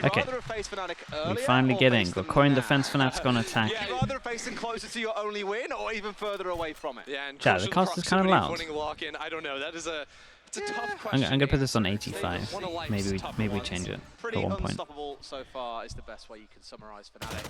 Okay, we finally get in. Got Koi in defense, Fnatic's gonna attack. Yeah, you'd rather facing closer to your only win or even further away from it. Yeah, and Chat, the cost is kind of loud. I don't know. That is it's a tough question. I'm gonna put this on 85. Maybe we change it Pretty at one point. unstoppable so far is the best way you can summarize Fnatic.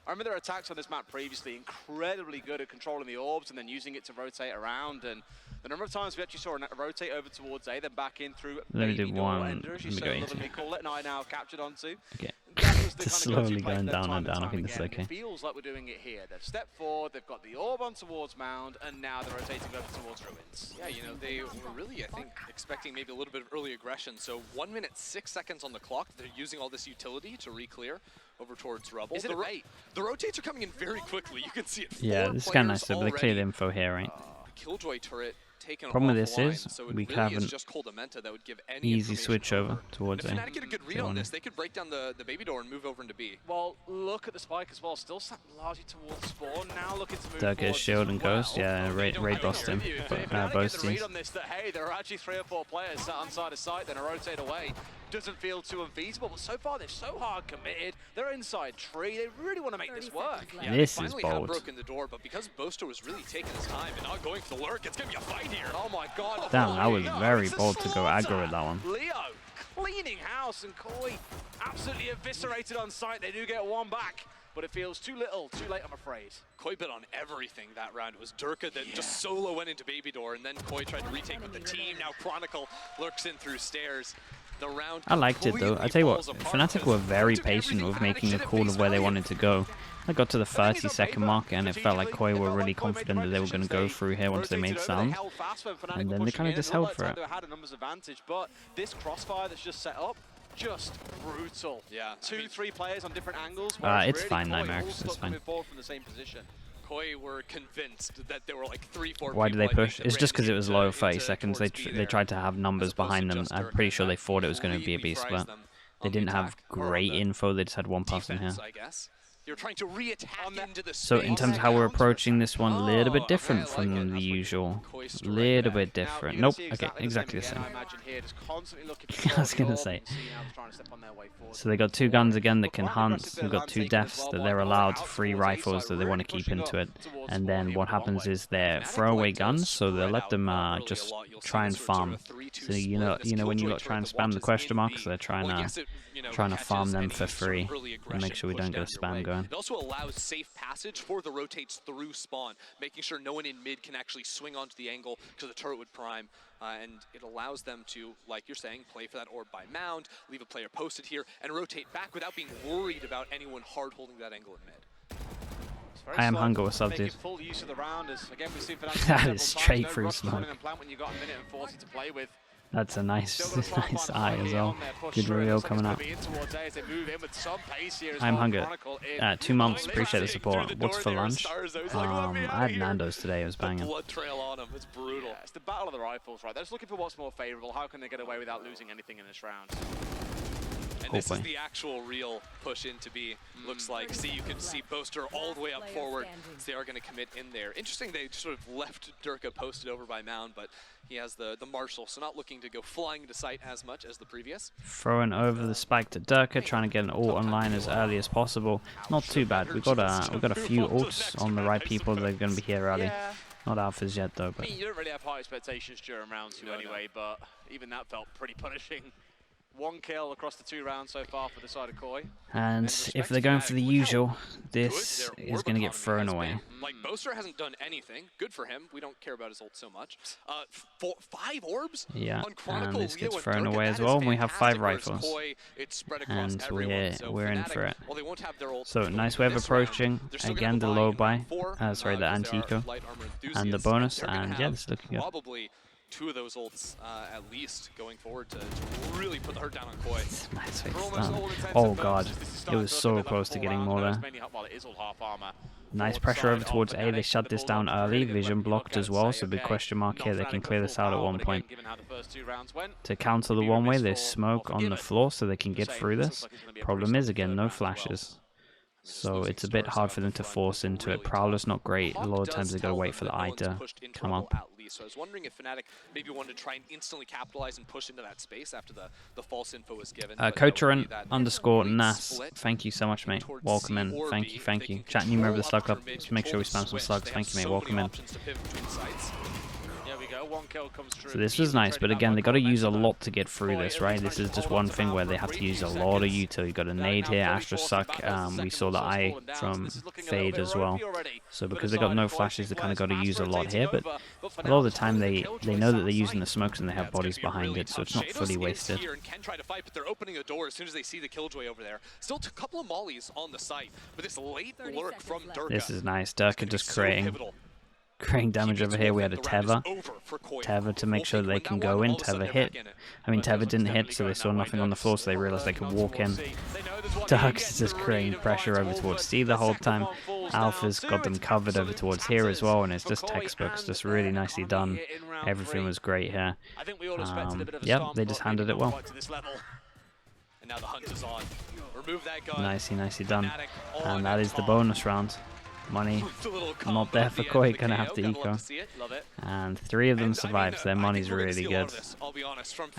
I remember their attacks on this map previously, incredibly good at controlling the orbs and then using it to rotate around. And the number of times we actually saw a rotate over towards A, then back in through Let me do baby one. door ender, as you Let so me go lovingly into. call it, and I now captured onto. Okay. Just slowly going down and down. I think this is okay. It feels like we're doing it here. They've stepped forward, they've got the orb on towards Mound, and now they're rotating over towards Ruins. Yeah, you know, they were really, I think, expecting maybe a little bit of early aggression. So 1 minute, 6 seconds on the clock. They're using all this utility to re-clear over towards Rebel. Is it a bait? The rotates are coming in very quickly. You can see it. Yeah, this is kind of nice though, but they cleared info here, right? Killjoy turret taken Problem with offline, this is so we really have an is just Coldamenta that would give any easy switch over towards if A. Fnatic get a good read on this, they could break down the baby door and move over into B. Well, look at the spike as well. Still sat largely towards spawn. Now looking to move Dirk forward shield as and well. ghost. Yeah, raid bossed him. But, both Get the read teams. on this that, hey, there are actually 3 or 4 players sat on side of sight, then a rotate away. Doesn't feel too unfeasible, but so far they're so hard committed. They're inside tree. They really want to make this work. Yeah, This they is finally have bold. broken the door, but because Boaster was really taking his time and not going for the lurk, it's going to be a fight here. Oh my god. Damn, that was No, very it's a bold to go slaughter. aggro with that one. Leo cleaning house, and Koi absolutely eviscerated on sight. They do get 1 back, but it feels too little, too late, I'm afraid. Koi bit on everything that round. It was Durka that just solo went into baby door, and then Koi tried to retake with the team. Now Chronicle lurks in through stairs. The round I liked it though. I tell you what, Fnatic were very patient with making a call of where they wanted to go. I got to the 30-second mark and it felt like Koi were really confident that they were going to go through here once they made sound. And then they kind of just held for it. They had a numbers advantage, but this crossfire that's just set up, just brutal. Yeah, 2-3 players on different angles. It's fine, Nightmares. It's fine. Forward from the same position. Koi were convinced that there were like 3-4 Why did they people, I push? think, It's that just because ran it was into- low 30 into seconds. towards B They there, tried to have numbers as opposed behind to them. just I'm Durka pretty sure that they thought it was going to be a completely B fries split. them They on the didn't have attack or on great the info. They just had one person here. defense, I guess. You're trying to re-attack into the So in space. terms of how we're approaching this one, a little bit Oh, different okay, I from like it. the That's what usual. Koi strike Little back. bit different. Nope. Okay, exactly the same. I was gonna say. So they got 2 guns again that can hunt. They've got 2 deaths that they're allowed, 3 rifles that they want to keep into it. And then what happens is they're throwaway guns, so they'll let them just try and farm. So you know when you try and spam the question marks, they're trying to farm them for free and make sure we don't get a spam going. It also allows safe passage for the rotates through spawn, making sure no one in mid can actually swing onto the angle because the turret would prime. And it allows them to, like you're saying, play for that orb by mound, leave a player posted here, and rotate back without being worried about anyone hard holding that angle in mid. I am Hunger, what's up, dude? That is straight through smoke. That's a nice eye as well. Good reveal coming up. I'm Hunger. 2 months, appreciate the support. What's for lunch? I had Nando's today, it was banging. Blood trail on him, it's brutal. Yeah, it's the battle of the rifles, right? They're just looking for what's more favorable. How can they get away without losing anything in this round? And this is the actual real push into B, looks like. See, you can see Boaster all the way up forward, so they are going to commit in there. Interesting, they sort of left Durka posted over by Mound, but he has the Marshal, so not looking to go flying into sight as much as the previous. Throwing over the spike to Durka, trying to get an ult online as early as possible. Not too bad. We've got a few ults on the right people that are going to be here early. Not alphas yet though. But I mean, you don't really have high expectations during round 2 anyway, but even that felt pretty punishing. 1 kill across the 2 rounds so far for the side of Koi. And if they're going for the usual, this is going to get thrown away. Like, Boaster hasn't done anything. Good for him. We don't care about his ult so much. 5 orbs? Yeah, on Chronicle, and this Leo gets and thrown Durka, away as that well. is And we have 5 fantastic, whereas rifles. Koi, it's spread across And everyone. So we're in Fnatic, for it. while they won't have their ult So nice way of this round, approaching. they're still gonna Again, have the a low buy buy. in round 4, Sorry, the because they are anti-eco. light armor And the enthusiasts, bonus. they're gonna And yeah, have this is looking good. probably 2 of those ults at least going forward to really put the hurt down on Koi. Nice way to stun. Oh god, it was so close to getting more there. Nice pressure over towards A. They shut this down early. Vision blocked as well, so big question mark here. They can clear this out at one point. To counter the one-way, there's smoke on the floor so they can get through this. Problem is, again, no flashes. So it's a bit hard for them to force into it. Prowler's not great. A lot of times they got to wait for the eye to come up. So I was wondering if Fnatic maybe wanted to try and instantly capitalize and push into that space after the false info was given. Coachern_Nas, thank you so much, mate. Welcome in. Thank you, thank you. Chat, new member of the Slug Club. Let's make sure we spam some slugs. Thank you, mate. Welcome in. So this was nice, but again, they got to use a lot to get through this, right? This is just one thing where they have to use a lot of utility. You got a nade here, Astra suck. We saw the eye from Fade as well. So because they got no flashes, they kind of got to use a lot here. But a lot of the time, they know that they're using the smokes and they have bodies behind it, so it's not fully wasted. Can try to fight, but they're opening a door as soon as they see the Killjoy over there. Still a couple of mollies on the site, but this late lurk from Durka. This is nice. Durka just creating damage over here. We had a Teva to make sure that they can go in. Teva hit. I mean, Teva didn't hit, so they saw nothing on the floor, so they realized they could walk in. Dark's just creating pressure over towards C the whole time. Alpha's got them covered over towards here as well, and it's just textbooks, just really nicely done. Everything was great here. Yep, they just handled it well. And now the hunt is on. Remove that gun. Nicely done. And that is the bonus round. Money not there for Koi, gonna have to eco. And 3 of them survive, so their money's really good.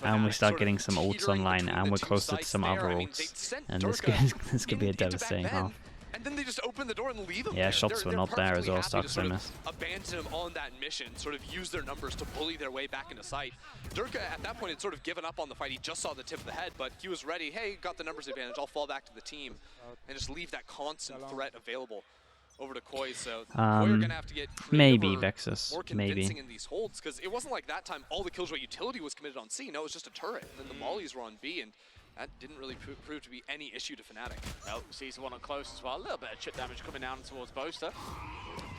And we start getting some ults online, and we're closer to some other ults. And this could be a devastating half. And then they just open the door and leave them. Yeah, shots were not there as well. Stark so missed. Abandon them on that mission, sort of use their numbers to bully their way back into sight. Durka at that point had sort of given up on the fight. He just saw the tip of the head, but he was ready. Hey, got the numbers advantage. I'll fall back to the team and just leave that constant threat available over to Koi. So Koi are gonna have to get maybe Vexus, more convincing in these holds, because it wasn't like that time all the Killjoy utility was committed on C. No, it was just a turret, and then the mollies were on B, and that didn't really prove to be any issue to Fnatic. No, sees the one up close as well. A little bit of chip damage coming down towards Boaster.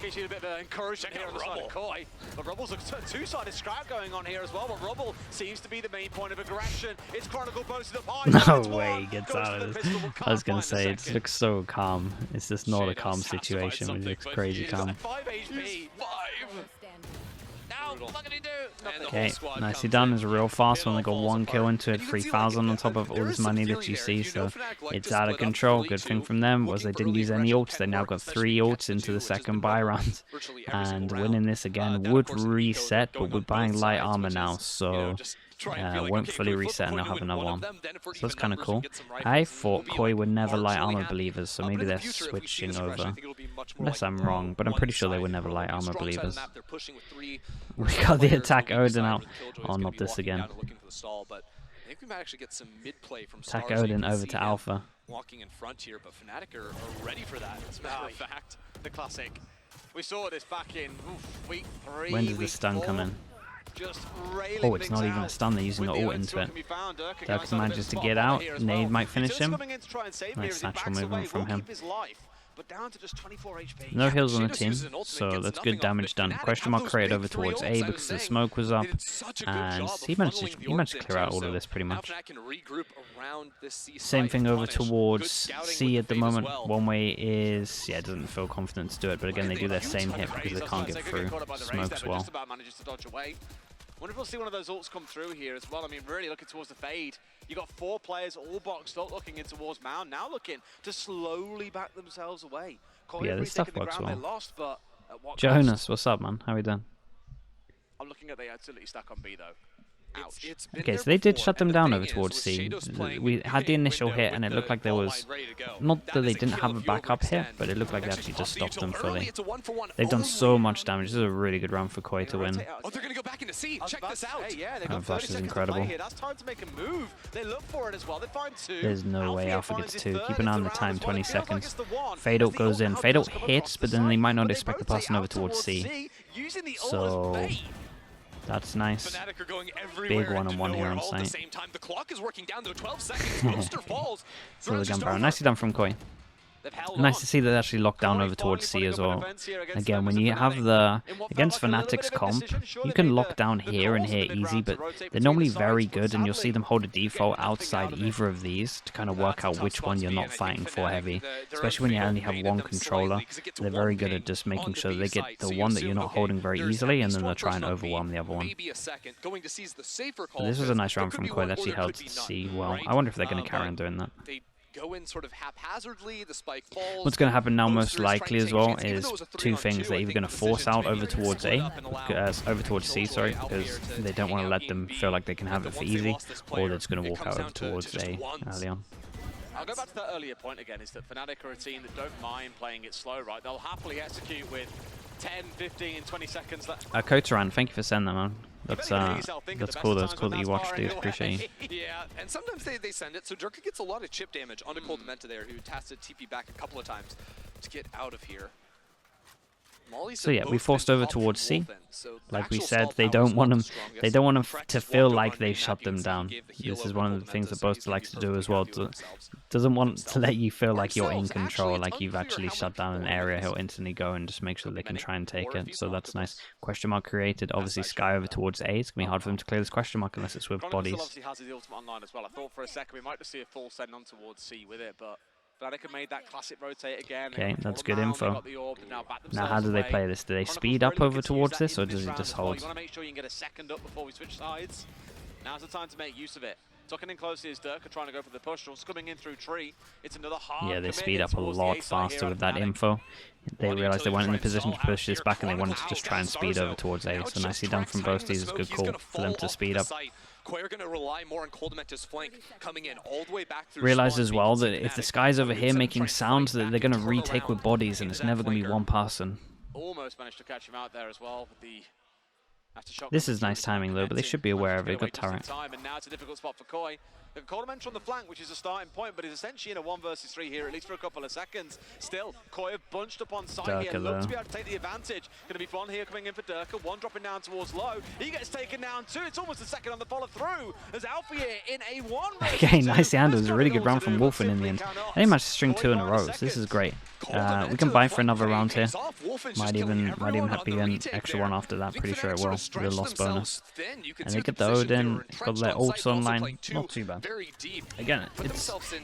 Gives you a bit of encouragement here on the side of Koi. But Rubble's a two-sided scrap going on here as well. But Rubble seems to be the main point of aggression. It's Chronicle posted up high. No way he gets out of this. I was going to say, it looks so calm. It's just not a calm situation. It looks crazy calm. 5 HP. Okay, nicely done. It's a real fast one. They got 1 kill into it, 3,000 on top of all this money that you see, so it's out of control. Good thing from them was they didn't use any ults. They now got 3 ults into the second buy round, and winning this again would reset, but we're buying light armor now, so won't fully reset and they'll have another one. So that's kind of cool. I thought Koi were never light armor believers, so maybe they're switching over. Unless I'm wrong, but I'm pretty sure they were never light armor believers. We got the attack Odin out. Oh, not this again. Attack Odin over to Alpha. Walking in front here, but Fnatic are ready for that. As a matter of fact, the classic. We saw this back in week 3. When does the stun come in? Oh, it's not even a stun, they're using the ult into it. Durka manages to get out, nade might finish him. Nice natural movement from him. No heals on the team, so that's good damage done. Question mark created over towards A because the smoke was up, and he managed to clear out all of this pretty much. Same thing over towards C at the moment. One way is, yeah, doesn't feel confident to do it, but again they do their same hit because they can't get through. Smokes well. I wonder if we'll see one of those ults come through here as well. I mean, really looking towards the fade. You got 4 players all boxed up, looking in towards Mound, now looking to slowly back themselves away. Yeah, this stuff works well. Lost, but Jonas, what's up, man? How we doing? I'm looking at the utility stack on B though. Ouch. Okay, so they did shut them down over towards C. We had the initial hit, and it looked like there was... Not that they didn't have a backup hit, but it looked like they actually just stopped them fully. They've done so much damage. This is a really good round for Koi to win. Oh, they're going to go back into C. Check this out. Flash is incredible. That's time to make a move. They look for it as well. They find 2. There's no way Alpha gets 2. Keep an eye on the time, 20 seconds. Fade ult goes in. Fade ult hits, but then they might not expect the person over towards C. So... that's nice. Big one-on-one here on site. So the gun barrel. Nicely done from Koi. Nice to see that they actually locked down over towards C as well. Again, when you have the... against Fnatic's comp, you can lock down here and here easy, but they're normally very good, and you'll see them hold a default outside either of these to kind of work out which one you're not fighting for heavy. Especially when you only have one controller. They're very good at just making sure they get the one that you're not holding very easily, and then they'll try and overwhelm the other one. But this was a nice round from Koi. They actually held C well. I wonder if they're going to carry on doing that. go in sort of haphazardly. The spike falls. What's going to happen now most Boosters likely trying as to well take a chance. Even is though it was a 2 3-on-2, things. They're I either think going the to force decision out to over maybe towards split A, up and allow over towards C, sorry, Killjoy because Alphier to they don't hang want to out let in them B. feel like they can have But it for once they easy, lost this or player, they're just going to it walk comes out down over to towards just A ones. early on. I'll go back to that earlier point again, is that Fnatic are a team that don't mind playing it slow, right? They'll happily execute with 10, 15, 20 seconds left. Kotaran, thank you for sending that, man. That's cool. That's cool that you watched, dude. Appreciate you. Yeah, and sometimes they send it. So Durka gets a lot of chip damage onto Cold Dementa there, who has to TP back a couple of times to get out of here. So yeah, we forced over towards C. Like we said, they don't want them. They don't want them to feel like they shut them down. This is one of the things that Boaster likes to do as well. Doesn't want to let you feel like you're in control, like you've actually shut down an area. He'll instantly go and just make sure they can try and take it. So that's nice. Question mark created. Obviously, Sky over towards A. It's gonna be hard for them to clear this question mark unless it's with bodies. Obviously has his ultimate online as well. I thought for a second we might just see a full send on towards C with it, but Fnatic have made that classic rotate again. Okay, that's good info. Now, how do they play this? Do they speed up over towards this, or does it just hold? You want to make sure you can get a second up before we switch sides. Now's the time to make use of it. Tucking in closely is Durka trying to go for the push. Just coming in through tree. It's another hard. Yeah, they speed up a lot faster with that info. They realized they weren't in the position to push this back, and they wanted to just try and speed over towards A. So nicely done from Boasties. It's a good call for them to speed up. Koi are going to rely more on Cold Dementa's flank, coming in all the way back through. Realize as well that if the Sky's over here making sounds, that they're going to retake with bodies, and it's never going to be one person. Almost managed to catch him out there as well with the. This is nice timing though, but they should be aware of it. Good turret. And now it's a difficult spot for Koi. They've got Cold Dementa on the flank, which is a starting point, but he's essentially in a 1 versus 3 here, at least for a couple of seconds. Still, Koi have bunched up on side here, look to be able to take the advantage. Going to be fun here coming in for Durka. One dropping down towards low. He gets taken down too. It's almost a second on the follow through. There's Alfie in a 1 versus 2. Okay, nice handle. It was a really good round from Wolfen in the end. They managed to string 2 in a row, so this is great. We can buy for another round here. Might even have to be an extra one after that. Pretty sure it will. With a loss bonus. And they get the Odin, got their ults online. Not too bad. Again,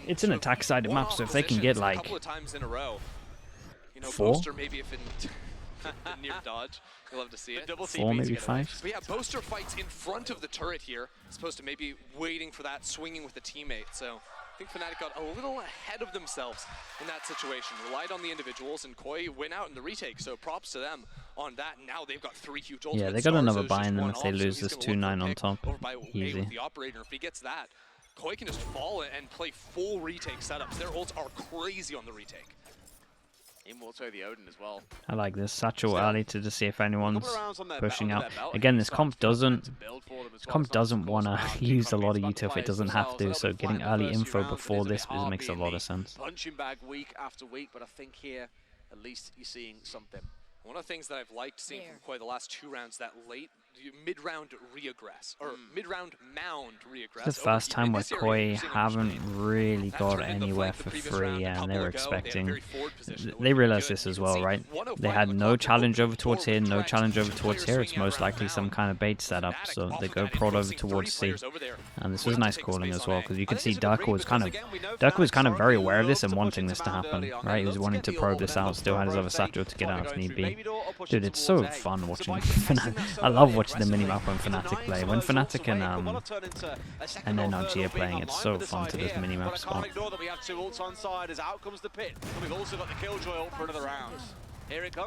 it's an attack-sided map, so if they can get like 4, maybe if in near dodge, you'll love to see it. 4, maybe 5. But yeah, Boaster fights in front of the turret here, as opposed to maybe waiting for that swinging with a teammate. So I think Fnatic got a little ahead of themselves in that situation. Relied on the individuals, and Koi went out in the retake, so props to them on that. Now they've got 3 huge ultimate. Yeah, they got another buy in them if they lose this 2-9 on top. Easy. With the operator, if he gets that, Koi can just fall and play full retake setups. Their ults are crazy on the retake. Immortal the Odin as well. I like this. Satchel early to just see if anyone's pushing out. Again, this comp doesn't want to use a lot of util if it doesn't have to, so getting early info before this makes a lot of sense. Punching bag week after week, but I think here, at least you're seeing something. One of the things that I've liked seeing from Koi the last 2 rounds, that late mid-round reaggress, or mid-round mound reaggress. It's the first time where Koi haven't really got anywhere for free, and they were expecting. They realized this as well, right? They had no challenge over towards here, no challenge over towards here. It's most likely some kind of bait setup, so they go prod over towards C. And this was nice calling as well, because you could see Durka was kind of very aware of this and wanting this to happen, right? He was wanting to probe this out, still had his other satchel to get out if need be. Dude, it's so fun watching Fnatic. I love watching the minimap when Fnatic play. When Fnatic and NRG are playing, it's so fun to just minimap spot.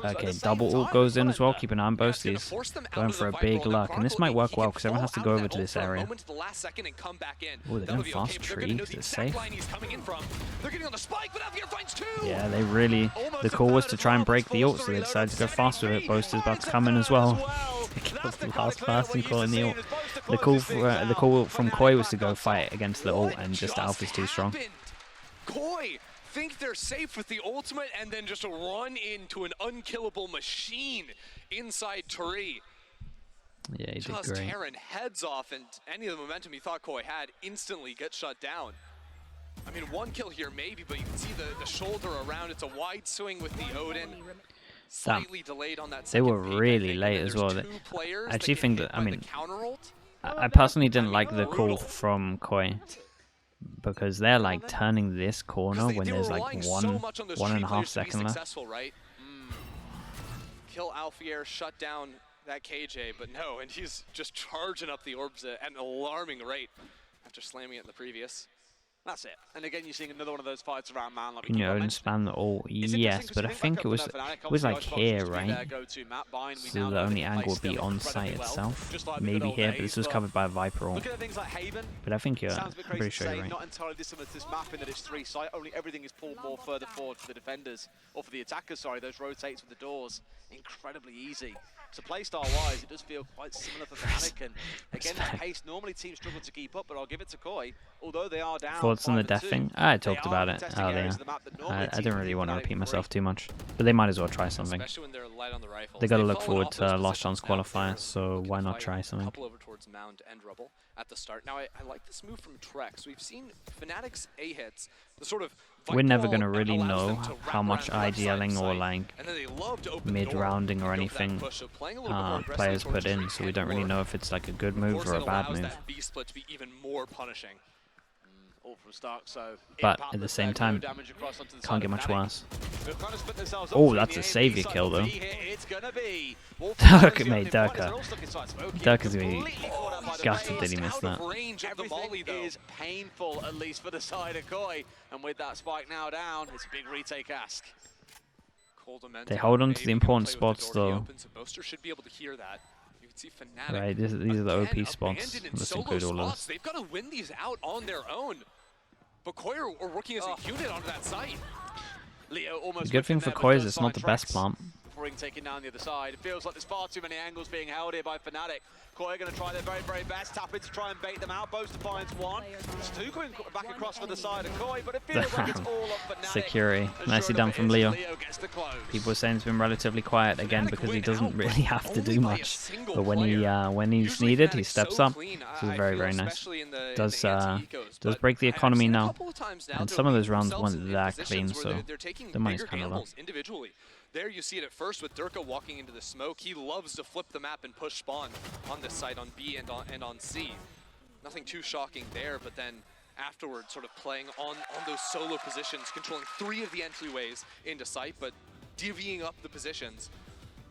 Okay, double ult goes in as well. Keep an eye on both these. Going for a big luck, and this might work well because everyone has to go over to this area. Oh, they're going fast tree. Is it safe? Yeah, they really. The call was to try and break the ult, so they decided to go fast with it. Boaster's about to come in as well. They killed the last person calling the ult. The call from Koi was to go fight against the ult, and just Alpha's too strong. Koi think they're safe with the ultimate and then just run into an unkillable machine inside Turi. Yeah, he did just great. tearing heads off, and any of the momentum he thought Koi had instantly gets shut down. I mean, 1 kill here maybe, but you can see the shoulder around. It's a wide swing with the Odin. Slightly delayed on that. They were really late as well. I actually think that, I mean, I personally didn't like the call from Koi, because they're like turning this corner when there's like 1.5 seconds left. Right? Kill Alfier, shut down that KJ, but no, and he's just charging up the orbs at an alarming rate after slamming it in the previous. That's it. And again, you're seeing another one of those fights around man. Like Can you own spam the ult? Yes, but I think it was like here, right? So the only angle would be on site itself. Maybe here, but this was covered by a Viper ult. But I think I'm pretty sure you're right. Not entirely dissimilar to this map in that it's 3 site. Only everything is pulled more further forward for the defenders, or for the attackers. Sorry, those rotates with the doors. Incredibly easy. So playstyle-wise, it does feel quite similar for Fnatic, and again, that pace, normally teams struggle to keep up, but I'll give it to Koi, although they are down. Thoughts on the death thing? I talked about it earlier. I don't really want to repeat myself too much, but they might as well try something. They got to look forward to Last Chance qualifier, so why not try something? Couple over towards Mound and Rubble at the start. Now, I like this move from Trex. We've seen Fnatic's A hits, the sort of we're never going to really know how much IDLing or like mid-rounding or anything players put in, so we don't really know if it's like a good move or a bad move. But at the same time, can't get much worse. Oh, that's a savior kill though. Dirk made Durka. Durka's gonna be gutted that he missed that. Everything is painful, at least for the side of Koi. And with that spike now down, it's a big retake ask. They hold on to the important spots though. Right, these are the OP spots. Let's include all of this. They've got to win these out on their own. But Koi are working as a unit onto that site. The good thing for Koi is it's not the best plant. Taking down the other side. It feels like there's far too many angles being held here by Fnatic. Koi are going to try their very, very best. Tap in to try and bait them out. Boast finds one. There's 2 going back across for the side of Koi, but it feels like it's all up Fnatic. Security. Nicely done from Leo. People are saying it's been relatively quiet again because he doesn't really have to do much. But when he's needed, he steps up. This is very, very nice. Does break the economy now. And some of those rounds weren't that clean, so the money's kind of low. There you see it at first with Durka walking into the smoke. He loves to flip the map and push spawn on this side on B and on C. Nothing too shocking there, but then afterwards sort of playing on those solo positions, controlling 3 of the entryways into site, but divvying up the positions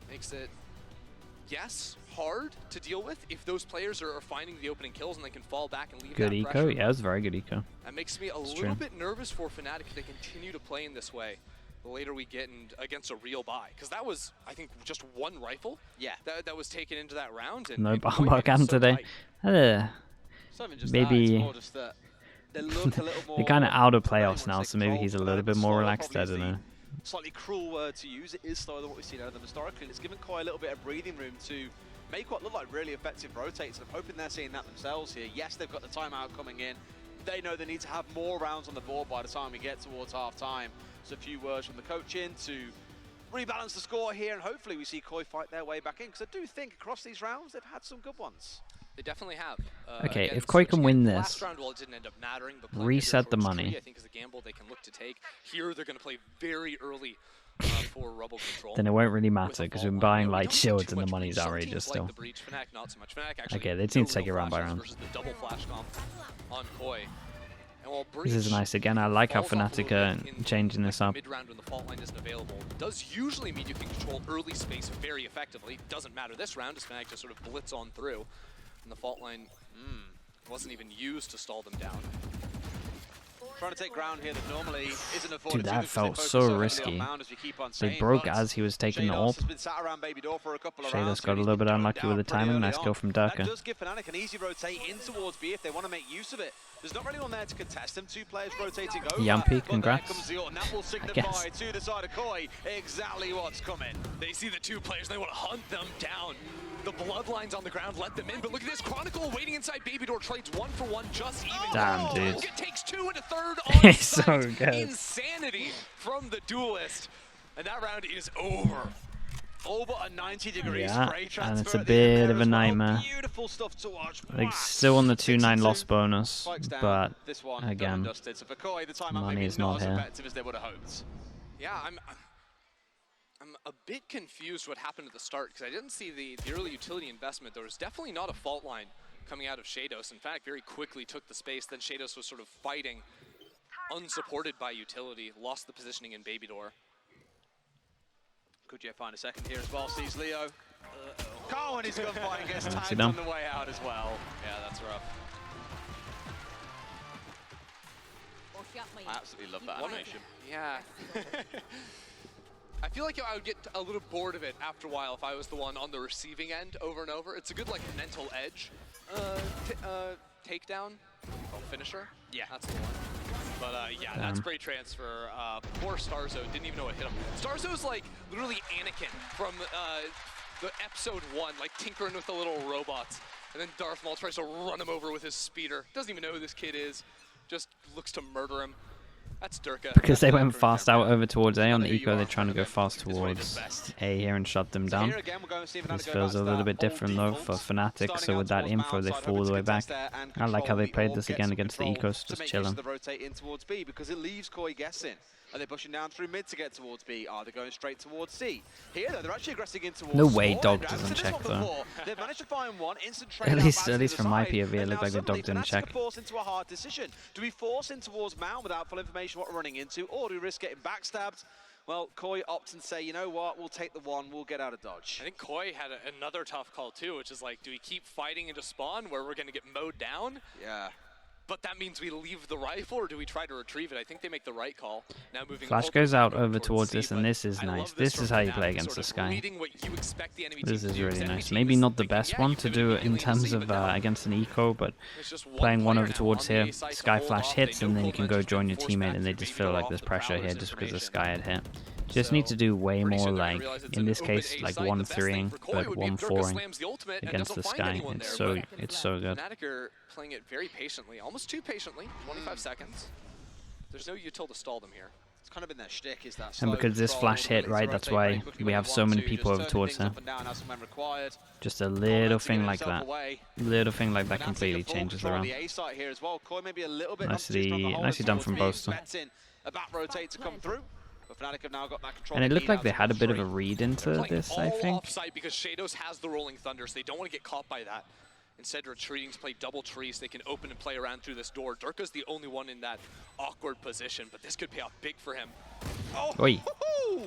makes it, yes, hard to deal with if those players are finding the opening kills and they can fall back and leave good that eco, pressure. yeah, it was very good eco. That makes me a little bit nervous for Fnatic if they continue to play in this way. The later we get against a real buy, because that was, I think, just 1 rifle. Yeah, that was taken into that round. And no bomb again today. Maybe they're kind of out of playoffs now, so maybe he's a little bit more relaxed. I don't know. Slightly cruel word to use. It is slower than what we've seen out of them historically. And it's given Koi a little bit of breathing room to make what look like really effective rotates. And I'm hoping they're seeing that themselves here. Yes, they've got the timeout coming in. They know they need to have more rounds on the board by the time we get towards half-time. So a few words from the coach in to rebalance the score here, and hopefully we see Koi fight their way back in, because I do think across these rounds they've had some good ones. They definitely have. Okay, again, if Koi can win this, round, well, it didn't end up mattering, but reset the money. I think is a gamble they can look to take. Here they're going to play very early for Rubble control. Then it won't really matter, because we've been buying light shields and the money's outrageous still. Like the breach, Fnatic, not so much. Fnatic actually okay, they need to take it round by round. The double flash comp on Koi. This is nice again. I like how Fnatic are changing this up. Mid-round when the fault line isn't available does usually mean you can control early space very effectively. Doesn't matter this round as Fnatic just sort of blitz on through, and the fault line wasn't even used to stall them down. Trying to take ground here that normally isn't afforded. Dude, that felt so risky. They broke as he was taking the AWP. Shadows got a little bit unlucky with the timing. Nice kill from Durka. That does give Fnatic an easy rotate in towards B if they want to make use of it. There's not really one there to contest them. 2 players rotating over. Yumpy, congrats. That will signify to the side of Koi exactly what's coming. They see the 2 players and they want to hunt them down. The bloodlines on the ground let them in, but look at this. Chronicle waiting inside Baby Door, trades 1 for 1 just even. Damn, dude. It takes 2 and a third on It's so good. Insanity from the duelist. And that round is over. Over a 90 degrees yeah, spray transfer, and it's a bit of a nightmare. Beautiful stuff to watch. Like still on the 2-9 loss bonus, but this one again, so for Koi, the money is not here. As effective as they would have hoped. Yeah, I'm a bit confused what happened at the start, because I didn't see the early utility investment. There was definitely not a fault line coming out of Shados. In fact, very quickly took the space. Then Shados was sort of fighting, unsupported by utility, lost the positioning in Baby Door. Could you find a second here as well? Sees Leo. Carl and his gunfight gets tagged on the way out as well. Yeah, that's rough. I absolutely love that animation. Yeah. I feel like I would get a little bored of it after a while if I was the one on the receiving end over and over. It's a good like mental edge takedown. Oh, finisher? Yeah, that's the one. But yeah, that's great transfer. Poor Starzo didn't even know what hit him. Starzo's like literally Anakin from the episode 1, like tinkering with the little robots. And then Darth Maul tries to run him over with his speeder. Doesn't even know who this kid is. Just looks to murder him. That's Durka. Because they went fast out over towards A on the eco, they're trying to go fast towards A here and shut them down. This feels a little bit different though for Fnatic, so with that info they fall all the way back. I like how they played this again against the ecos, just chilling. Because it leaves Koi guessing. Are they pushing down through mid to get towards B? Are they going straight towards C? Here, though, they're actually aggressing in towards No way Dog doesn't check, though. They've managed to find one instant at least from my POV, it looked like the Dog didn't check. Force into a hard decision. Do we force in towards Mount without full information what we're running into, or do we risk getting backstabbed? Well, Koi opts and say, you know what, we'll take the one, we'll get out of dodge. I think Koi had another tough call too, which is like, do we keep fighting into spawn where we're going to get mowed down? Yeah. But that means we leave the rifle, or do we try to retrieve it? I think they make the right call. Now moving Flash goes out over towards this, and this is nice. This is how you play against the Sky. This is really nice. Maybe not the best one to do in terms of against an eco, but playing one over towards here, Sky Flash hits, and then you can go join your teammate, and they just feel like there's pressure here just because the Sky had hit. Just need to do way more, like, in this case, like 1-3ing, but 1-4ing against the Sky. It's so good. Fnatic are playing it very patiently, almost too patiently, 25 seconds. There's no util to stall them here. It's kind of been their shtick, is that and because this flash hit, right, that's why we have so many people over towards her. Just a little thing like that. Little thing like that completely changes the round. Nicely done from Boaster. And it looked like they had a bit of a read into this, I think. Offside because Shadows has the Rolling Thunder, so they don't want to get caught by that. Instead, retreating to play double trees, so they can open and play around through this door. Durka's the only one in that awkward position, but this could pay off big for him. Oh,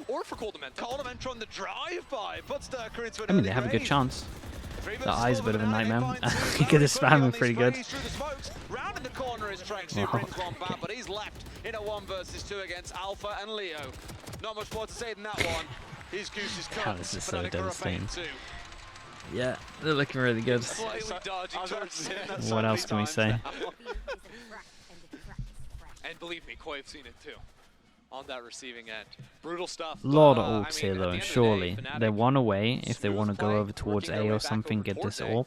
or for Coldamenta. Coldamenta on the drive-by puts Durka into I mean, they have a good chance. The eye's a bit of a nightmare. You could have spammed him pretty good. Round in the corner is Trex, who brings one back, but he's left in a 1 versus 2 against Alpha and Leo. Not much more to say than that one. His goose is cut. This is so devastating. Yeah, they're looking really good. What else can we say? And believe me, Koi have seen it too. On that receiving end. Brutal stuff. Lot of ults here though, surely. They're one away if they want to go over towards A or something, get this AWP.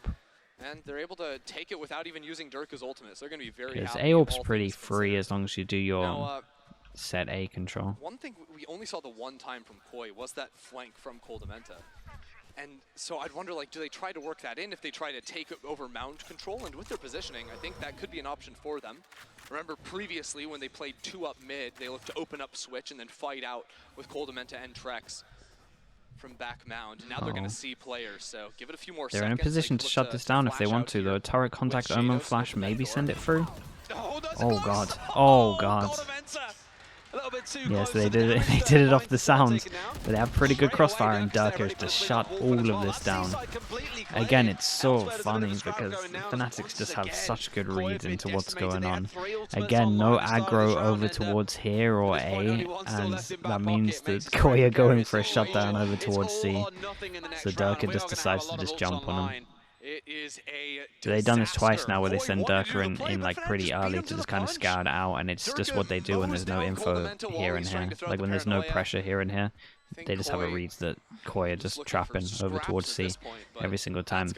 And they're able to take it without even using Durka's ultimate, so they're going to be very happy. Because AWP's pretty free as long as you do your set A control. One thing we only saw the one time from Koi was that flank from Coldamenta. And so I'd wonder, like, do they try to work that in if they try to take over Mount control? And with their positioning, I think that could be an option for them. Remember previously when they played 2 up mid, they looked to open up switch and then fight out with Coldamenta and Trex from back Mound. Now they're going to see players, so give it a few more seconds. They're in a position to shut this down if they want to, though. Turret contact, Omen flash, maybe send it through. Oh god. Oh god. Yes, they did it. They did it off the sound, but they have pretty good crossfire, and Durka to shut all of this down. Again, it's so funny because Fnatic just have such good reads into what's going on. Again, no aggro over towards here or A, and that means that Koi are going for a shutdown over towards C. So Durka just decides to just jump on him. So they've done this twice now where they send Durka in like pretty early to just kind of scout it out, and it's just what they do when there's no info here and here. Like when there's no pressure here and here, they just have a read that Koi are just trapping over towards C every single time.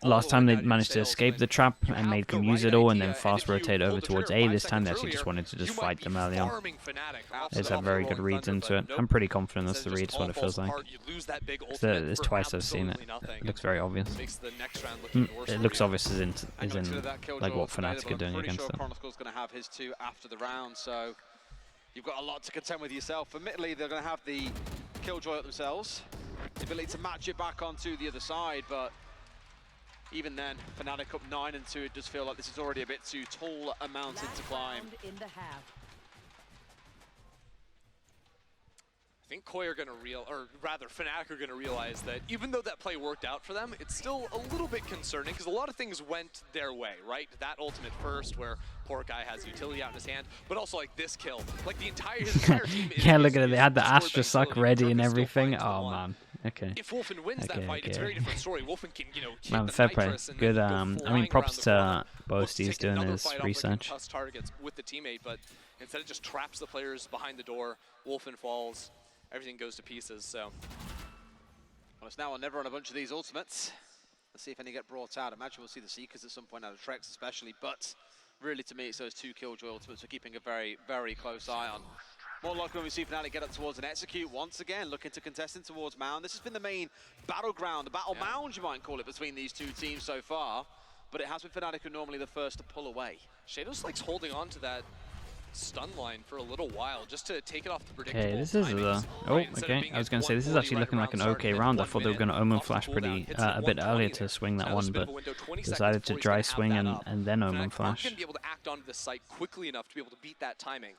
Last time they managed to escape the trap and made them use it all and then fast rotate over towards A. This time they actually just wanted to just fight them early on. They just have very good reads into it. I'm pretty confident that's the read, is what it feels like. There's twice I've seen it. It looks very obvious. It looks obvious as in like what Fnatic are doing against them. Chronicle's going to have his 2 after the round, so you've got a lot to contend with yourself. Admittedly, they're going to have the Killjoy up themselves, the ability to match it back onto the other side, but even then, Fnatic up 9-2, it does feel like this is already a bit too tall a mountain to climb. I think Koi are going to Fnatic are going to realize that even though that play worked out for them, it's still a little bit concerning because a lot of things went their way, right? That ultimate first where Poor guy has utility out in his hand, but also like this kill. Like his entire team Yeah, look at it. They had the scored Astra by suck utility. ready Dirk and is still everything. fighting to the Oh, one. man. Okay. If Wolfen wins that Okay, fight, it's a very different story. Wolfen can, hit Man, the fair play. nitrous and Good. then go I mean, flying props around the to corner. Looks to Boasty's take doing another his fight off, like, research. plus targets with the teammate, but instead it just traps the players behind the door. Wolfen falls. Everything goes to pieces. So, well, it's now or never on a bunch of these ultimates. Let's see if any get brought out. I imagine we'll see the Seekers at some point out of Trex especially, but really to me it's those 2 Killjoy ultimates we're keeping a very, very close eye on. More likely when we see Fnatic get up towards an execute once again, looking to contest in towards Mound. This has been the main battleground, the battle mound you might call it, between these 2 teams so far, but it has been Fnatic who are normally the first to pull away. Shadows likes holding on to that stun line for a little while just to take it off the predictable Okay, this is timings, oh, right? Instead of okay. being I was at going to say this is 140 actually right looking like around an start okay and then round. I 1 thought they were minute going to Omen off the Flash pretty cooldown, hits a at bit 120 earlier there. to swing that Now one, there's a bit but of a window, 20 decided seconds to before he's dry gonna have swing that up. and then Omen Fnatic aren't Flash. going to be able to act onto the site quickly enough to be able to beat that timing.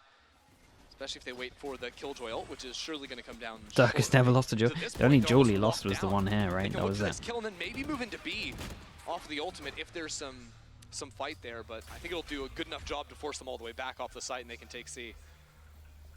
Especially if they wait for the Killjoy ult, which is surely going to come down. Dirk has never lost a duel. The only duel he lost was the one here, They right? can That look was for it. this kill and then maybe move into B off of the ultimate if there's some fight there, but I think it'll do a good enough job to force them all the way back off the site and they can take C.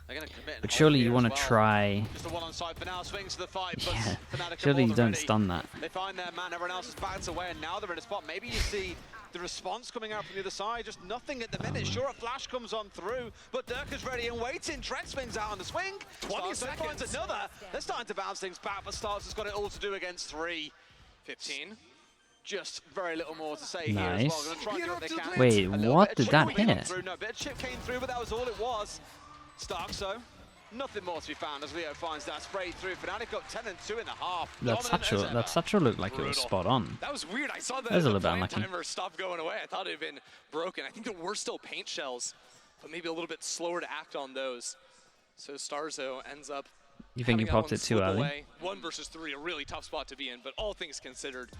They're going to commit. But surely you want to try. Just the one on side for now, swings to the fight, but Yeah. Fnatic Surely are you more than don't ready. stun that. They find their man, everyone else is backed away, and now they're in a spot. Maybe you see the response coming out from the other side, just nothing at the minute. Sure, a flash comes on through, but Dirk is ready and waiting. Trex swings out on the swing. 20 Starzo finds seconds. another. They're starting to bounce things back, but Starzo's got it all to do against 3. 15. Just very little more to say here as Nice. well. Gonna try and do what they can. Wait, A little what? bit Did of that chip came hit? through. No, a bit of chip came through, but that was all it was. Starzo. Nothing more to be found as Leo finds that spray through. Fnatic got 10 and 2 in the half. That Satchel looked like it was Brutal. spot on. That was weird. I saw the, That was a the little bit plant unlucky. timer stop going away. I thought it had been broken. I think there were still paint shells, but maybe a little bit slower to act on those. So Starzo ends up You think he having that popped one it too slip early? away. 1 versus 3, a really tough spot to be in, but all things considered,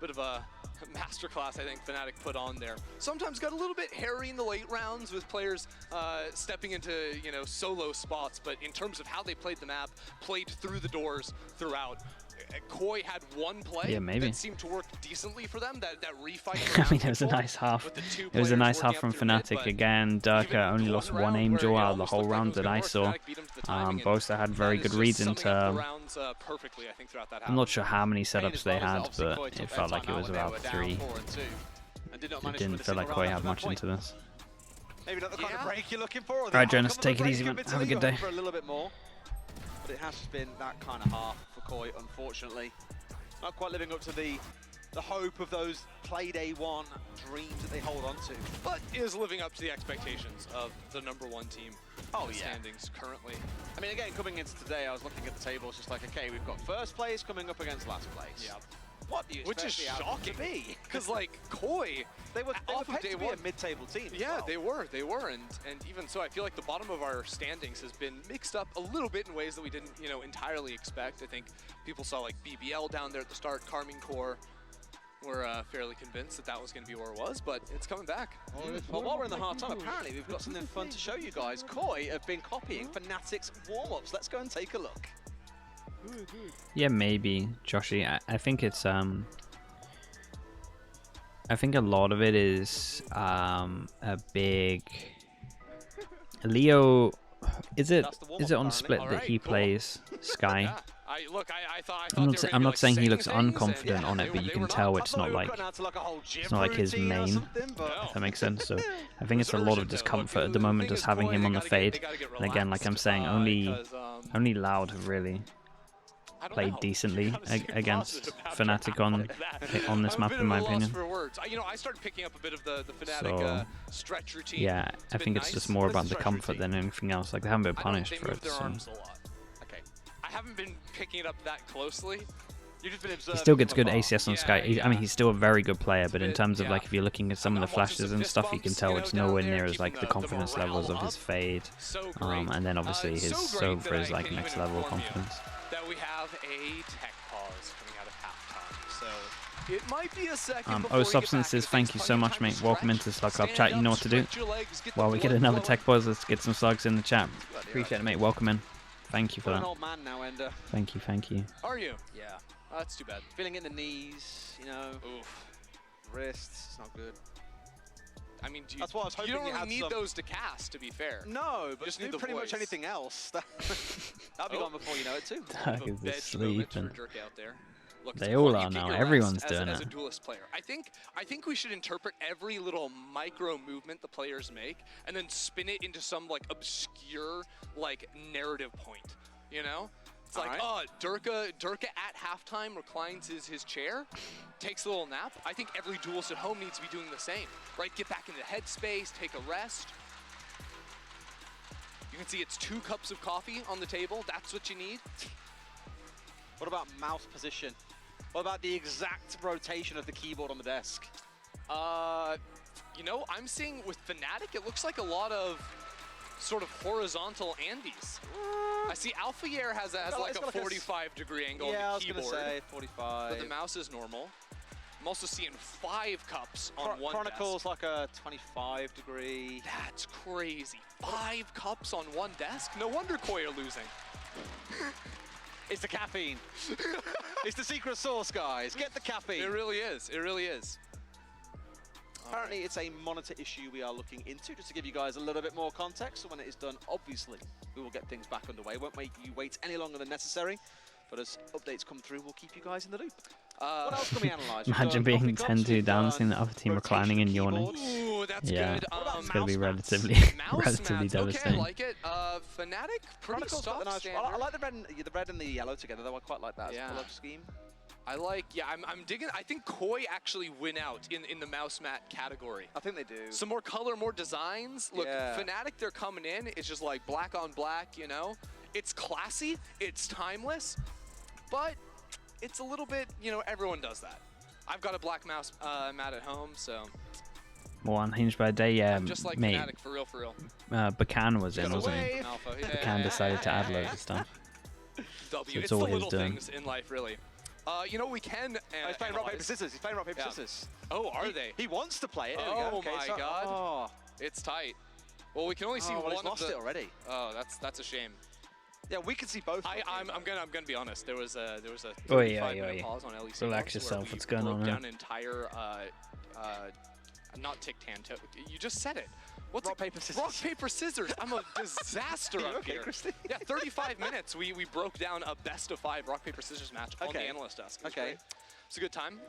bit of a masterclass I think Fnatic put on there. Sometimes got a little bit hairy in the late rounds with players stepping into solo spots, but in terms of how they played the map, played through the doors throughout. Koi had one play that seemed to work decently for them, that refight. I mean, it was a nice half. It was a nice half from Fnatic. Again, Dirk only lost one aim duel out of the whole round that I saw. Boaster had very good reads into... I'm not sure how many setups they had, but it felt like it was about 3. It didn't feel like Koi had much into this. Maybe not the kind of break you're looking for. Alright, Jonas, take it easy, man. Have a good day. For a little bit more. But it has just been that kind of half for Koi, unfortunately. Not quite living up to the hope of those play day 1 dreams that they hold on to. But is living up to the expectations of the #1 team in the standings currently. I mean, again, coming into today, I was looking at the table, it's just like, okay, we've got first place coming up against last place. Yeah. What do you expect? Which is the outcome shocking, to be? because like Koi, they were off of pegged day to be 1 a mid-table team. as Yeah, well. they were, and even so, I feel like the bottom of our standings has been mixed up a little bit in ways that we didn't, entirely expect. I think people saw like BBL down there at the start, Carmine Core. We're fairly convinced that was going to be where it was, but it's coming back. Well, while we're in the hard time, apparently we've got something fun to show you guys. Koi have been copying Fnatic's warm-ups. Let's go and take a look. Yeah, maybe, Joshy. I think it's I think a lot of it is a big Leo. Is it on split that he plays Sky? Yeah. I thought I'm not saying he looks unconfident on it, but you can tell it's not like his main, if that makes sense. So I think it's a lot of discomfort at the moment just having him on the fade. And again, like I'm saying, only Loud have really played decently against Fnatic on this map, in my opinion. I started picking up a bit of the Fnatic stretch routine. Yeah, I think it's just more about the comfort than anything else. Like they haven't been punished for it. Okay, I haven't been picking it up that closely. You've just been He still gets good ACS on Sky. I mean, he's still a very good player, but in terms of like if you're looking at some of the flashes and stuff, you can tell it's nowhere near as like the confidence levels of his fade, and then obviously his Sova is like next level confidence. That we have a tech pause coming out of halftime, so it might be a second. Oh, Substances, thank you so much, mate. Welcome into Slug Club chat. You know what to do. While we get another tech pause, let's get some slugs in the chat. Appreciate it, mate. Welcome in. Thank you for that. An old man now, Ender. Thank you, thank you. Are you? Yeah. Oh, that's too bad. Feeling in the knees, Oof. wrists. It's not good. I mean, That's what I was hoping you don't you really had need some... those to cast, to be fair. No, but just do need the pretty voice. much anything else. That'll be gone before you know it too. Dark is Veg asleep, moment and for Dirk out there. Look, they it's all important are you get now. your Everyone's rest doing as it. a duelist player. I think we should interpret every little micro movement the players make and then spin it into some like obscure like narrative point. You know? It's like, oh, Durka at halftime reclines his chair, takes a little nap. I think every duelist at home needs to be doing the same, right? Get back into headspace, take a rest. You can see it's 2 cups of coffee on the table. That's what you need. What about mouse position? What about the exact rotation of the keyboard on the desk? You know, I'm seeing with Fnatic, it looks like a lot of sort of horizontal Andes. I see Alphayer has like a 45-degree angle on the keyboard. Yeah, I was going to say 45. But the mouse is normal. I'm also seeing 5 cups on one Chronicle's desk. like a 25-degree. That's crazy. 5 cups on one desk? No wonder Koi are losing. It's the caffeine. It's the secret sauce, guys. Get the caffeine. It really is. It really is. Apparently, it's a monitor issue we are looking into, just to give you guys a little bit more context. So when it is done, obviously, we will get things back underway. Won't make you wait any longer than necessary. But as updates come through, we'll keep you guys in the loop. What else can we analyze? Imagine being 10-2 down, seeing the other team reclining and yawning. Ooh, that's Yeah, good. it's going to be relatively devastating. Okay, I like it. Fnatic, pretty stock nice. standard. I like the red and the yellow together, though. I quite like that as a color scheme. I like, I'm digging. I think Koi actually win out in the mouse mat category. I think they do. Some more color, more designs. Look, Fnatic, they're coming in. It's just like black on black, you know? It's classy, it's timeless, but it's a little bit, you know, everyone does that. I've got a black mouse mat at home, so. More unhinged by day, yeah, I'm just like mate. Fnatic, for real, for real. Bacan was in, wasn't he? Alpha. Bacan decided to add loads of stuff. W. It's It's all the he's little doing. things in life, really. You know, we can he's playing rock, paper, scissors. He's playing rock, paper, scissors. Oh, are they? He wants to play it. Oh my god. Oh. It's tight. Well, we can only see Well, one he's of lost the... it already. Oh, that's a shame. Yeah, we can see both. I'm gonna be honest. There was a Oi, 35-minute pause on LEC. Relax yourself. What's going on broke here? down an entire not tic-tac-toe. You just said it. What's rock, paper, scissors. Rock, paper, scissors. I'm a disaster up okay, here. Christy? Yeah, 35 minutes. We broke down a best-of-5 rock, paper, scissors match on the analyst desk. It was great. It's a good time.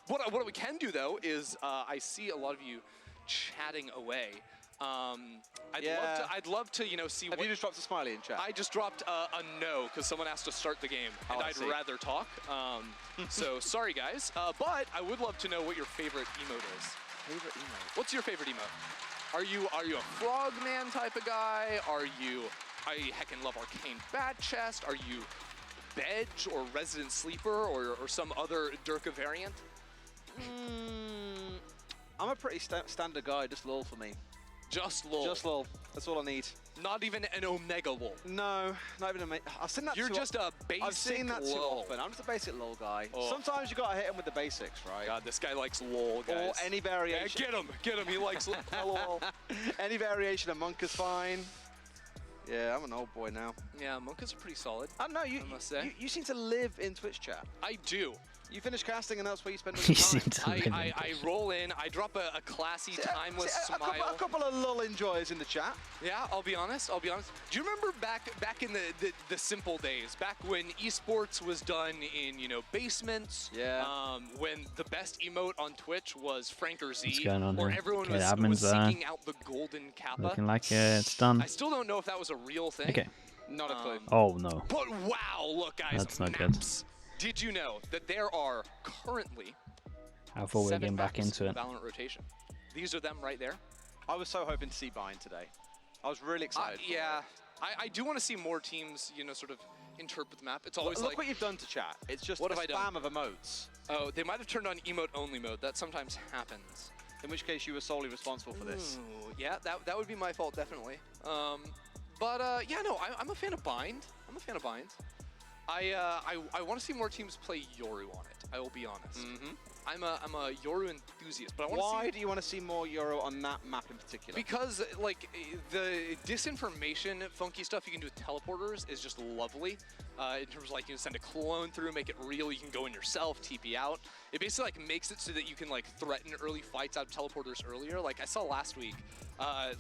What we can do, though, is I see a lot of you chatting away. I'd love to, you know, see. Have you just dropped a smiley in chat? I just dropped a no because someone asked to start the game, and I'd rather talk. So sorry, guys. But I would love to know what your favorite emote is. Favorite emote? What's your favorite emote? Are you a frogman type of guy? I heckin' love arcane bat chest. Are you Bedge or resident sleeper or some other Durka variant? I'm a pretty standard guy. Just lol for me. Just lol. Just lol. That's all I need. Not even an omega lol. No, not even a. I've seen that. You're just a basic. I've seen that too often. I'm just a basic lol guy. Sometimes you gotta hit him with the basics, right? God, this guy likes lol, guys. Or any variation. Yeah, get him. He likes lol. Any variation of Monk is fine. Yeah, I'm an old boy now. Yeah, Monk is pretty solid. I don't know, you seem to live in Twitch chat. I do. You finish casting and that's where you spend your time. I roll in, I drop a classy, timeless smile. A couple of lull enjoys in the chat. Yeah, I'll be honest. Do you remember back in the simple days, back when esports was done in, you know, basements? Yeah. When the best emote on Twitch was Franker Z. What's going on or here? everyone Okay, was seeking out the golden kappa. Looking like it's done. I still don't know if that was a real thing. Okay. Not a clue. Oh no. But wow, look guys, That's not maps. Did you know that there are currently How far we're getting back into it? Valorant rotation? These are them right there. I was so hoping to see Bind today. I was really excited. Yeah, I do want to see more teams, you know, sort of interpret the map. It's always look like, what you've done to chat. It's just what a have I spam done? of emotes. Oh, they might have turned on emote-only mode. That sometimes happens. In which case you were solely responsible for this. Ooh, yeah, that would be my fault, definitely. Yeah, no, I'm a fan of Bind. I want to see more teams play Yoru on it. I will be honest. I'm a Yoru enthusiast, but I want to see... Why do you want to see more Yoru on that map in particular? Because, like, the disinformation, funky stuff you can do with teleporters is just lovely. In terms of, like, you can send a clone through, make it real, you can go in yourself, TP out. It basically, like, makes it so that you can, like, threaten early fights out of teleporters earlier. Like, I saw last week,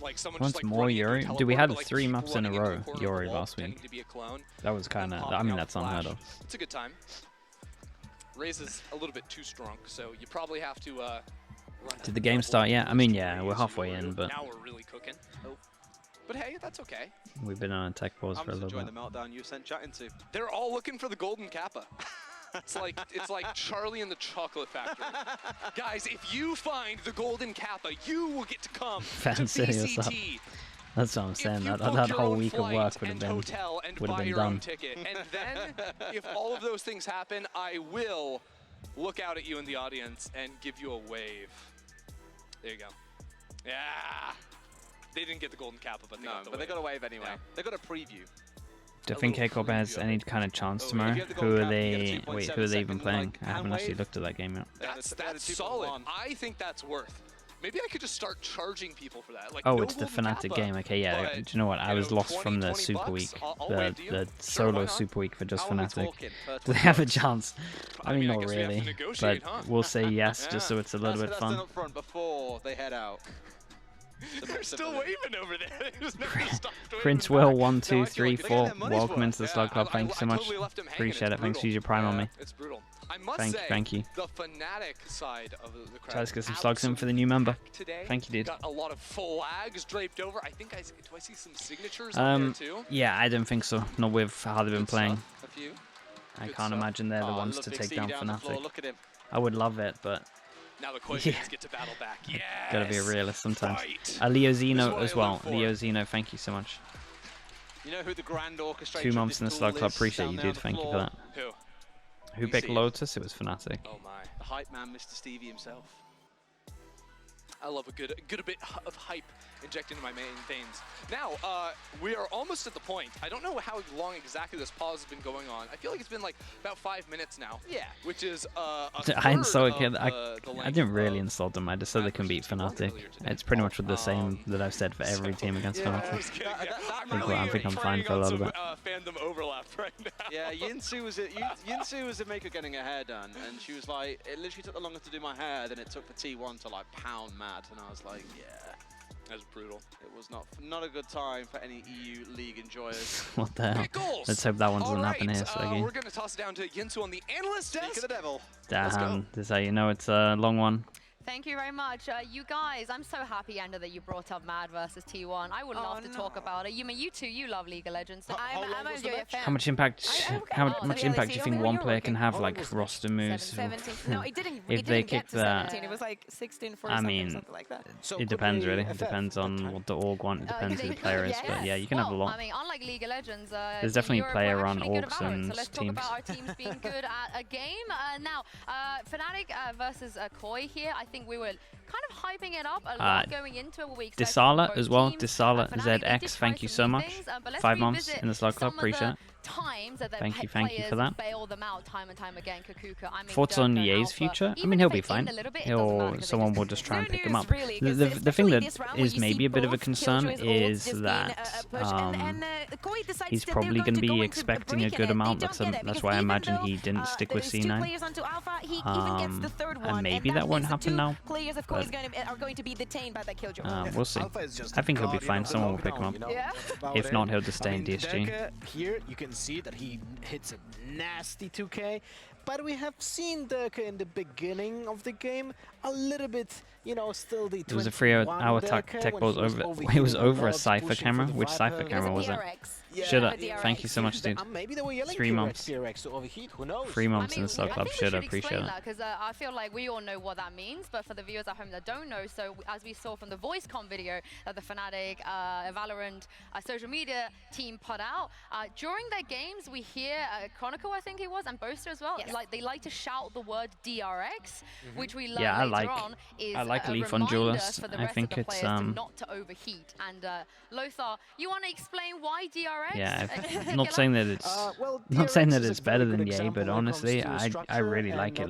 like, someone Once just, like, more running into a Yuri? Dude, we teleporter, had but, like, 3 keep maps in a running into row, the corner of the Yuri, wall, last week. pretending to be a clone. That was kind of, I Popping mean, out that's flash. unheard of. It's a good time. Raze is a little bit too strong, so you probably have to run. Did the game start yet? I mean, yeah, we're halfway in, but Now we're really cooking. Oh. But hey, that's okay. we've been on a tech pause I'm for a just little enjoying bit. the meltdown you sent chatting to. They're all looking for the golden kappa. It's like Charlie and the Chocolate Factory. Guys, if you find the golden kappa, you will get to come to Fancy yourself. BCT. That's what I'm saying. If you That book your whole own week of flight work would have and been hotel and buy your own ticket. And then, if all of those things happen, I will look out at you in the audience and give you a wave. There you go. Yeah. They didn't get the golden kappa, but they got the but wave. they got a wave anyway. Yeah. They got a preview. Do you think K-Corp has any kind of chance tomorrow? Who are they? Wait, who are they even playing? I haven't actually looked at that game yet. That's solid. I think that's worth. Maybe I could just start charging people for that. Like, Oh, no it's the golden Fnatic kappa, game. Okay, yeah. but, Do you know what? I was lost from the 20 Super bucks, Week, I'll the wave to you. Sure, why solo not? Super Week for just How are we Fnatic. talking? Do they have a chance? I mean, I not guess we have to really, negotiate, but huh? we'll say yes, Yeah. just so it's a little bit That's fun. done up front before they head out. They're still waving over there. They just never stopped waving Prince back. Will 1, No, I 2, feel 3, like they're 4. getting their money's Welcome worth. into the Slug Club. Thank you so I much. totally left him hanging. Appreciate It's it. Thanks for brutal. your prime on me. It's brutal. I must say, Thank you. the Fnatic side of the crowd. So let's get some slugs in for the new member. Today. Thank you, dude. Got a lot of flags draped over. I think do I see some signatures on there too? Yeah, I don't think so. Not with how they've been Good playing. stuff. A few. I Good can't stuff. imagine they're the Oh, ones look, to Big take C down the floor, Fnatic. Look at him. I would love it, but Now the question Yeah. is get to battle back. Yes. gotta be a realist sometimes. Fight. Leo This is Zeno what as I well. live for. Leo Zeno, thank you so much. You know who the grand orchestrator 2 of months this in the pool Slug Club. is Appreciate down you, there on dude. the Thank you for floor? that. Who? Who You picked see it. Lotus? It was Fnatic. Oh my. The hype man, Mr. Stevie himself. I love a good bit of hype injected into my main veins. Now, we are almost at the point. I don't know how long exactly this pause has been going on. I feel like it's been like about 5 minutes now. Yeah. Which is I installed third it. of the I didn't really length install them. I just said they can beat versus T1 Fnatic. earlier today. It's pretty much the same that I've said for every So, team against yeah, I Fnatic. was kidding, That- yeah. that- I'm really I think I'm fine preying for a on little some, bit. fandom overlap right now. Yeah, Yinsu was a maker getting her hair done, and she was like, it literally took the longer to do my hair than it took for T1 to like pound mad, and I was like, yeah. That's brutal. It was not a good time for any EU League enjoyers. What the hell? Pickles! Let's hope that one doesn't All happen right, here, Swaggy. we're going to toss it down to Yinsu on the analyst Speak desk. of the devil. Let's go. Damn, this is how you know it's a long one. Thank you very much. You guys, I'm so happy, Ender, that you brought up Mad versus T1. I would love to talk about it. You two, you love League of Legends. So How long was the match? How much impact? How much impact do you think one player can have, How long like was the roster moves? 17. No, it didn't. If it they didn't get kick to that- 17. It was like 16 for I something, mean, something like that. So It could depends they really. It FF depends that on time? what the org want. It depends who the player is, but yeah, you can have a I lot. mean, unlike League of Legends, There's definitely Europe, player we're on actually good orgs about it. and So let's talk teams. about our teams being good at a game. Now, Fnatic versus Koi here. I think we were kind of hyping it up a lot going into it. We expected Disala both as well. teams. Disala Fnatic, they did ZX, try thank you some so new much. things, but let's 5 months revisit in the Slug Club, some of appreciate the it. times that their Thank you players for that. bail them out time and time again. Kakuka, I mean, Thoughts on Dirk, Ye's Alpha. future? I Even mean, if he'll they be end fine. a little bit, it doesn't matter 'cause they Someone just- will just try and No pick him news, up. really, 'cause The thing especially that this round where is you maybe see a bit of a both concern Killjoy's ults is just being that a push, and Koi decides he's that probably they're going to go be into expecting a break good and they amount. don't get it, That's because why I even imagine though, he didn't stick with there's 2 C9. players onto Alpha, he even gets the third one, And maybe that that won't means the happen 2 now, players of Koi but- are going to be detained by that Killjoy. We'll see. I think he'll be fine. Someone will pick him up. Yeah. If not, he'll just stay in DSG. Here you can see that he hits a nasty 2K, but we have seen Durka in the beginning of the game a little bit, you know, still the It was a 3-hour tech balls over. It was over a Cypher camera. Which Cypher camera was it? Should I? Thank you so much, dude. Maybe they were yelling 3 months. PRX to overheat, who knows? 3 months in the Slug Club. Should I appreciate it. because I feel like we all know what that means, but for the viewers at home that don't know, so as we saw from the VoiceCon video that the Fnatic, Valorant social media team put out, during their games we hear Chronicle, I think it was, and Boaster as well, like they like to shout the word DRX, which we learn Yeah, later on is I like a Leaf on reminder Duelist. for the I rest think of the it's players to not to overheat. And Lothar, you want to explain why DRX? Yeah, I'm not saying that it's Well, not saying DRX that is a it's very better good than Ye, example but when it comes honestly, to I structure really like and it.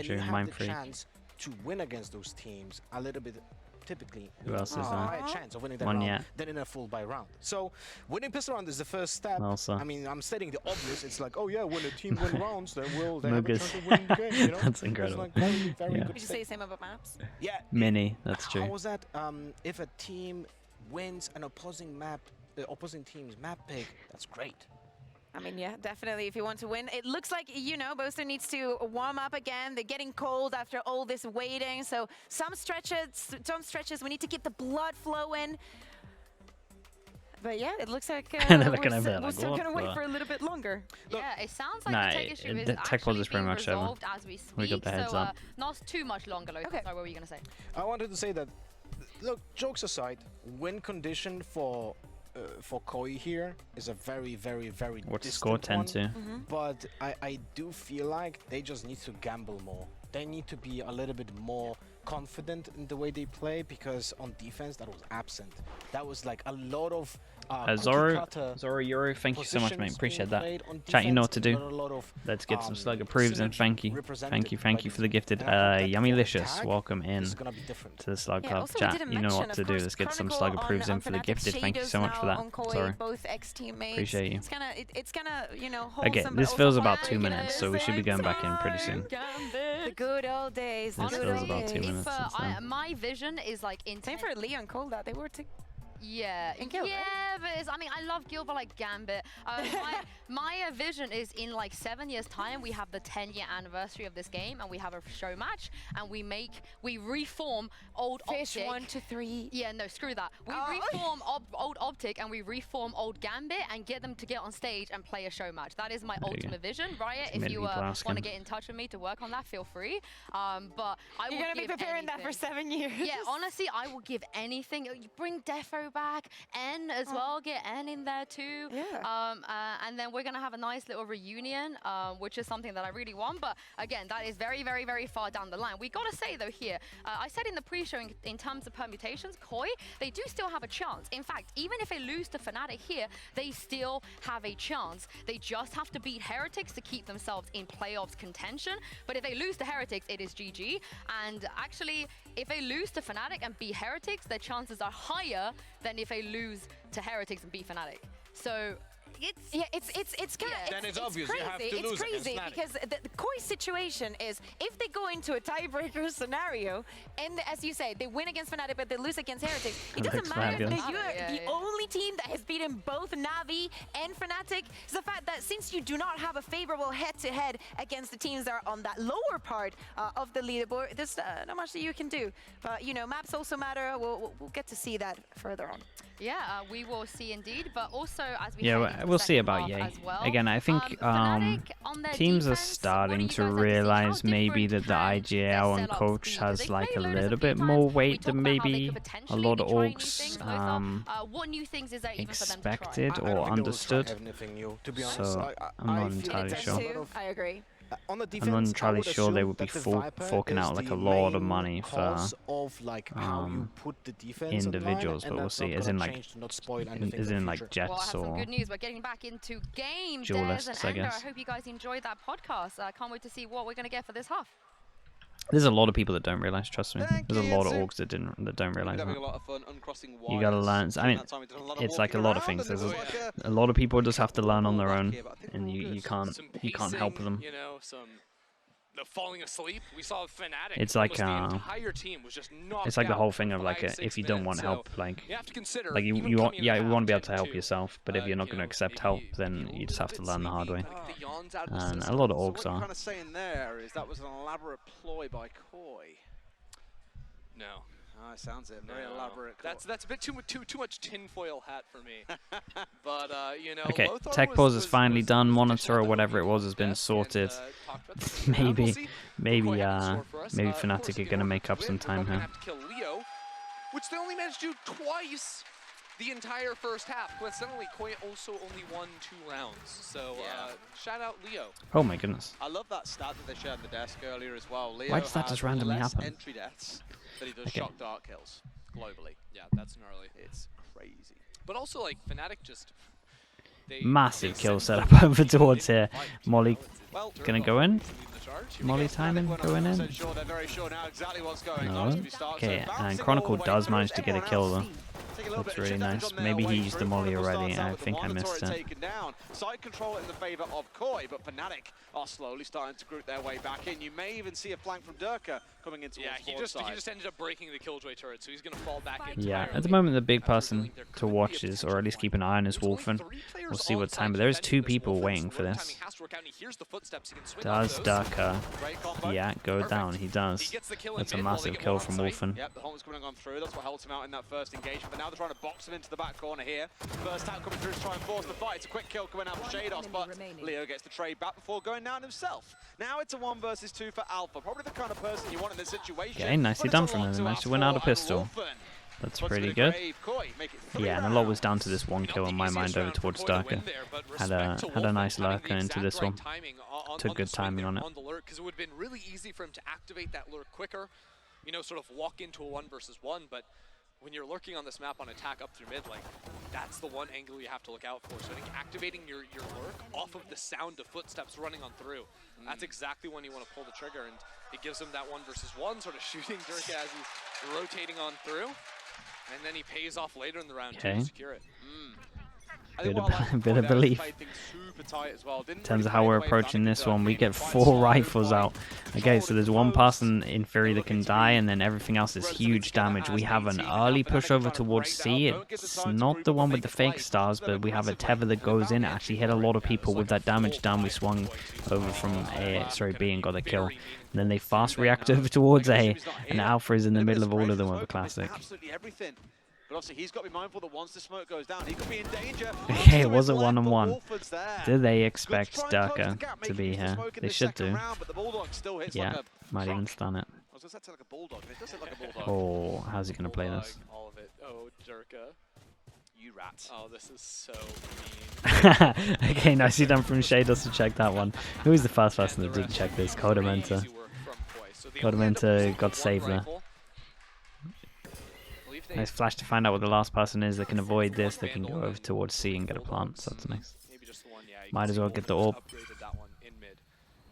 then true. you have Mind the Freak. chance to win against those teams a little bit. Typically, Who else is a there? higher chance of winning that One round yet. than in a full buy round. So, winning pistol round is the first step. Also. I mean, I'm stating the obvious. It's like, oh yeah, when a team win rounds, then they have a Muggers. chance of winning the game. You know? That's incredible. It's like very Yeah. good. Did you say the same about maps? Yeah. Mini, that's How true. was that? If a team wins an opposing team's map pick, that's great. I mean, yeah, definitely. If you want to win, it looks like, you know, Boaster needs to warm up again. They're getting cold after all this waiting. So some stretches, we need to keep the blood flowing. But yeah, it looks like we're still gonna wait for a little bit longer. Yeah, it sounds like the tech issue is tech pause actually is pretty being much over. resolved as we speak. We got the heads up. Not too much longer, Lotus. Okay. Sorry, what were you gonna say? I wanted to say that, look, jokes aside, win condition for Koi here is a very, very, very What's the distant score? one, 10-2. but I do feel like they just need to gamble more. They need to be a little bit more confident in the way they play, because on defense that was absent. That was like a lot of Zoro, Euro, thank you so much, mate. Appreciate that. Chat, you know what to do. Let's get some slug approves, and thank you for the gifted. Yummylicious, welcome in to the slug club. Chat, you know what to do. Let's get some slug approves in for the gifted. Thank you so much for that. Sorry, appreciate you. It's gonna, you know, Okay, this feels about 2 minutes, so we should be going back in pretty soon. The good old days. This feels about 2 minutes. My vision is like Same for Leon Cole, that they were Yeah, and Gil, yeah, right? but I mean, I love Gil, but like Gambit. My vision is in like 7 years' time, we have the 10-year anniversary of this game, and we have a show match, and we reform old Fish Optic. 1 to 3. Yeah, no, screw that. We reform old Optic, and we reform old Gambit, and get them to get on stage and play a show match. That is my ultimate vision, Riot. If you want to get in touch with me to work on that, feel free. But You're gonna be preparing that for 7 years. Yeah, honestly, I will give anything. You bring Defo back, N as well, get N in there too. Yeah. And then we're gonna have a nice little reunion, which is something that I really want. But again, that is very, very, very far down the line. We gotta say though here, I said in the pre-show in terms of permutations, Koi, they do still have a chance. In fact, even if they lose to Fnatic here, they still have a chance. They just have to beat Heretics to keep themselves in playoffs contention. But if they lose to Heretics, it is GG. And actually, if they lose to Fnatic and beat Heretics, their chances are higher than if they lose to Heretics and beat Fnatic. So it's kind of Then it's obvious crazy. you have to lose it's crazy because the Koi situation is, if they go into a tiebreaker scenario and, as you say, they win against Fnatic but they lose against Heretics, it doesn't matter that you're the only team that has beaten both Navi and Fnatic. It's the fact that since you do not have a favorable head-to-head against the teams that are on that lower part of the leaderboard, there's not much that you can do. But you know, maps also matter. We'll get to see that further on. Yeah, we will see indeed. But also, as we we'll see about Ye. Well, Again, I think teams are starting to realize maybe that the IGL and coach has like a little bit more weight than maybe a lot of orgs expected or understood. So I'm not entirely sure. I agree. On the defense, I'm not entirely sure they would be forking out like a lot of money for individuals, but we'll see. As in like Jets some or good news. We're getting back into game. duelists, I guess. I hope you guys enjoyed that podcast. I can't wait to see what we're going to get for this half. There's a lot of people that don't realize. Trust me. There's a lot of orgs that don't realize that. A lot of fun uncrossing You gotta learn. I mean, it's like a lot of things. There's a lot of people just have to learn on their own, and you can't help them. You know, the falling asleep. We saw Fnatic. It's like the entire team was just knocked it's like the out whole thing of for like 5-6 if you don't want minutes. help, like you have to consider, you even want coming in we want to be able half to help Gen 2, yourself, but if you're not going to accept help, then you just have to learn the hard way. Like the Yawns out of And system. a lot of So orgs what you're are. kind of saying there is that was an elaborate ploy by Koi. No. Oh, it sounds it. Very elaborate. That's a bit too much tinfoil hat for me. But you know. Okay, Lothar tech pause is finally done. was Monitor or efficient whatever it at was has been death sorted. and, talked about this. maybe We'll see. maybe Koi had in store for us. Of Fnatic course, are if you gonna want make up to some win, time we're here. gonna have to kill Leo, which they only managed to do twice the entire first half. Coincidentally, Koi also only won 2 rounds. So shout out Leo. Oh my goodness. I love that stat that they shared on the desk earlier as well. Leo Why does that has just randomly less happen? entry deaths than he does Okay. shock dark kills globally. Yeah, that's gnarly. It's crazy. But also, like, Fnatic just... Massive kill setup over towards here. Molly Well, gonna go in. leading the charge. Molly timing going in. Sure, they're very sure now exactly what's going No. on as we start. Okay, So and bouncing Chronicle all the way does through. manage to get a Anyone kill else though. see That's really nice. Maybe he used the molly already. I think I missed it. Side control in the favor of Koi, but Fnatic are slowly starting to group their way back in. You may even see a flank from Durka coming into he just ended up breaking the Killjoy turret, so he's going to fall back in. Yeah, at the moment the big person to watch is, or at least keep an eye on, is Wolfen. We'll see what time, but there's 2 people waiting for this. Does Durka, yeah, go down? He does. That's a massive kill from Wolfen. Yep, the home's coming on through. That's what helped him out in that first engagement. But now they're trying to box him into the back corner here. First tap coming through to try and force the fight. It's a quick kill coming out from Shados, but Leo gets the trade back before going down himself. Now it's a 1 versus 2 for Alpha. Probably the kind of person you want in this situation. Okay, nicely done from him. Managed to win out a pistol. That's pretty good. Yeah, and a lot was down to this 1 kill in my mind over towards Durka. Had a nice lurker into this one. Took good timing on it. Because it would have been really easy for him to activate that lurk quicker, you know, sort of walk into a 1 versus 1, but when you're lurking on this map on attack up through mid, like, that's the one angle you have to look out for. So I think activating your lurk off of the sound of footsteps running on through, that's exactly when you want to pull the trigger, and it gives him that 1 versus 1, sort of shooting Durka as he's rotating on through, and then he pays off later in the round to secure it. Bit of belief. In terms of how we're approaching this one, we get 4 rifles out. Okay, so there's 1 person in theory that can die, and then everything else is huge damage. We have an early push over towards C. It's not the one with the fake stars, but we have a tether that goes in. It actually hit a lot of people with that damage down. We swung over from B and got a kill. And then they fast react over towards A, and Alpha is in the middle of all of them with a classic. But obviously he's got to be mindful that once the smoke goes down, he could be in danger. Okay, it was a 1-on-1. Did they expect Durka to be here? They should do. Yeah, might even stun it. Oh, how's he going to play this? All of it. Oh, Durka. You rat. Oh, this is so mean. Okay, nicely done from Shados to check that one. Who was the first person that didn't check this? Codamenta. Codamenta got saved there. Nice flash to find out what the last person is. They can avoid this. They can go over towards C and get a plant. So that's nice. Might as well get the orb.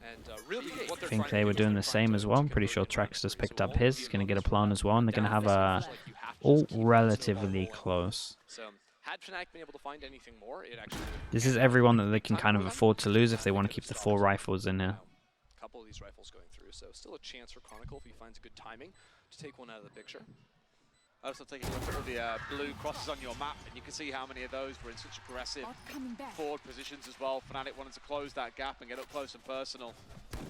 I think they were doing the same as well. I'm pretty sure Trex just picked up his. He's going to get a plant as well. And they're going to have a all relatively close. This is everyone that they can kind of afford to lose if they want to keep the 4 rifles in here. A couple of these rifles going through, so still a chance for Chronicle if he finds a good timing to take one out of the picture. Also taking a look at all the blue crosses on your map, and you can see how many of those were in such aggressive forward positions as well. Fnatic wanted to close that gap and get up close and personal.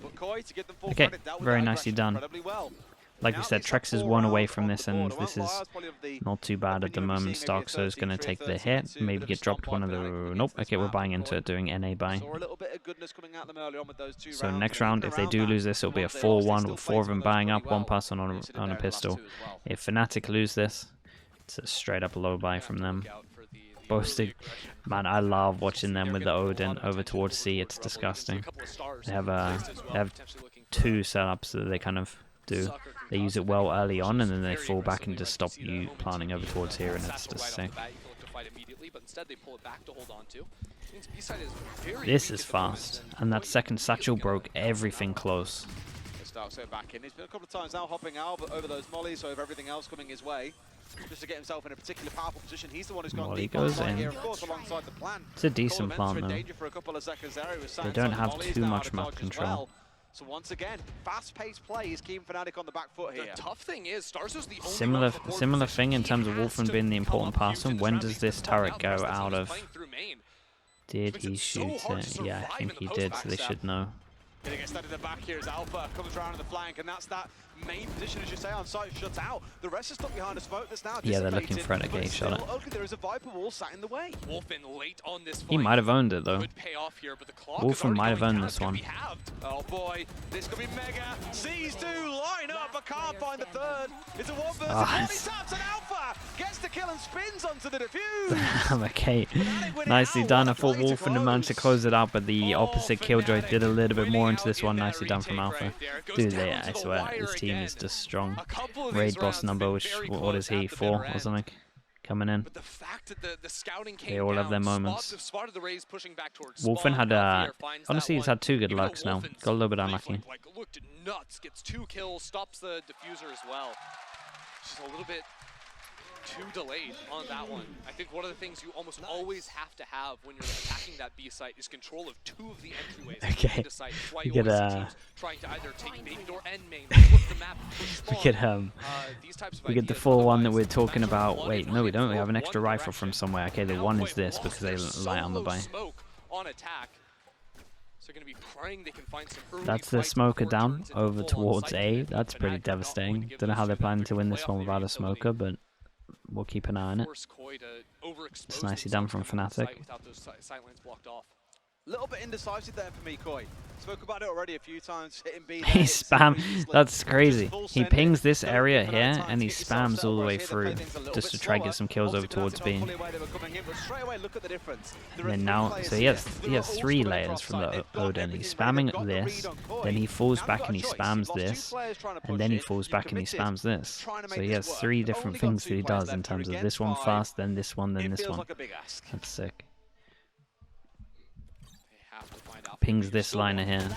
But Koi, to get them full credit, that was very nicely done. Incredibly well. Like we said, Trex is 1 away from this, and this is not too bad at the moment. Starkso is going to take the hit, maybe get dropped one of the... Nope, okay, we're buying into it, doing NA buy. So next round, if they do lose this, it'll be a 4-1 with 4 of them buying up, 1 person on a pistol. If Fnatic lose this, it's a straight up low buy from them. Boasted. Man, I love watching them with the Odin over towards C. It's disgusting. They have 2 setups that they kind of do. They use it well early on, and then they fall back and just stop you planting over towards here, and it's just sick. This is fast, and that second satchel broke everything close. Back in. He's been a couple of times now hopping out over those mollies, over everything else coming his way, just to get himself in a particularly powerful position. He's the one who's gone deep goes in. Here, of course, alongside the plan. It's a decent plant, though. They don't have too much map control. So once again, fast-paced play is keeping Fnatic on the back foot here. The tough thing is, Starzo's the only similar thing in terms of Wolfen being the important person. When does this turret go out of? Did he shoot it? Yeah, I think he did, so they should know. Gonna get stuck in the back here as Alpha comes around in the flank, and that's that main position, as you say, on site shut out. The rest is stuck behind a smoke that's now they're looking for it again. Shot it. There is a Viper wall sat in the way. Late on this he might have owned it though. Wolfen might have owned this one. Oh boy, this could be mega. Sees 2 line up, but can't find the third. It's a 1 versus 1. He taps an Alpha, gets the kill and spins onto the defuse. Okay, nicely done. I thought Wolfen managed to close it out, but the opposite Killjoy did a little bit more into this one. Nicely done from Alpha. Dude, I swear, his team is just strong. Raid boss number, which, what is he, 4 or something? Coming in. They all have their moments. Wolfen had, honestly, he's had 2 good lurks now. Got a little bit unlucky. Looked nuts, gets 2 kills, stops the diffuser as well. Just a little bit too delayed on that one. I think one of the things you almost always have to have when you're attacking that B site is control of two of the entryways Okay. into site. That's why you We get, always see teams trying to either take baby door and main, flip the map, push spawn. We These types of get the ideas, full one that otherwise, we're talking match about. one Wait, and no, we one don't. We go have an extra one rifle from direction. somewhere. Okay, the Now one Koi is this lost because their they light on the solo buy. smoke on attack. So going to be praying they can find some early That's the fights smoker before it down turns into over full-on towards site A. command. That's pretty Fnatic are not going to devastating. give Don't know those how they're two planning that to quick win this playoff one without a lead, so they smoker, but we'll keep an eye on it. force Koi to overexpose It's nicely themselves done from coming on site Fnatic. without those sight lines blocked off. Little bit indecisive there for me, Koi. Spoke about it already a few times. Hitting B He spam. That's crazy. He pings this area here and he spams all the way through just to try and get some kills over towards B. And then now, so he has 3 layers from the Odin. He's spamming this, then he falls back and he spams this, and then he falls back and he spams this. So he has 3 different things that he does in terms of this one fast, then this one, then this one. That's sick. Pings this liner here.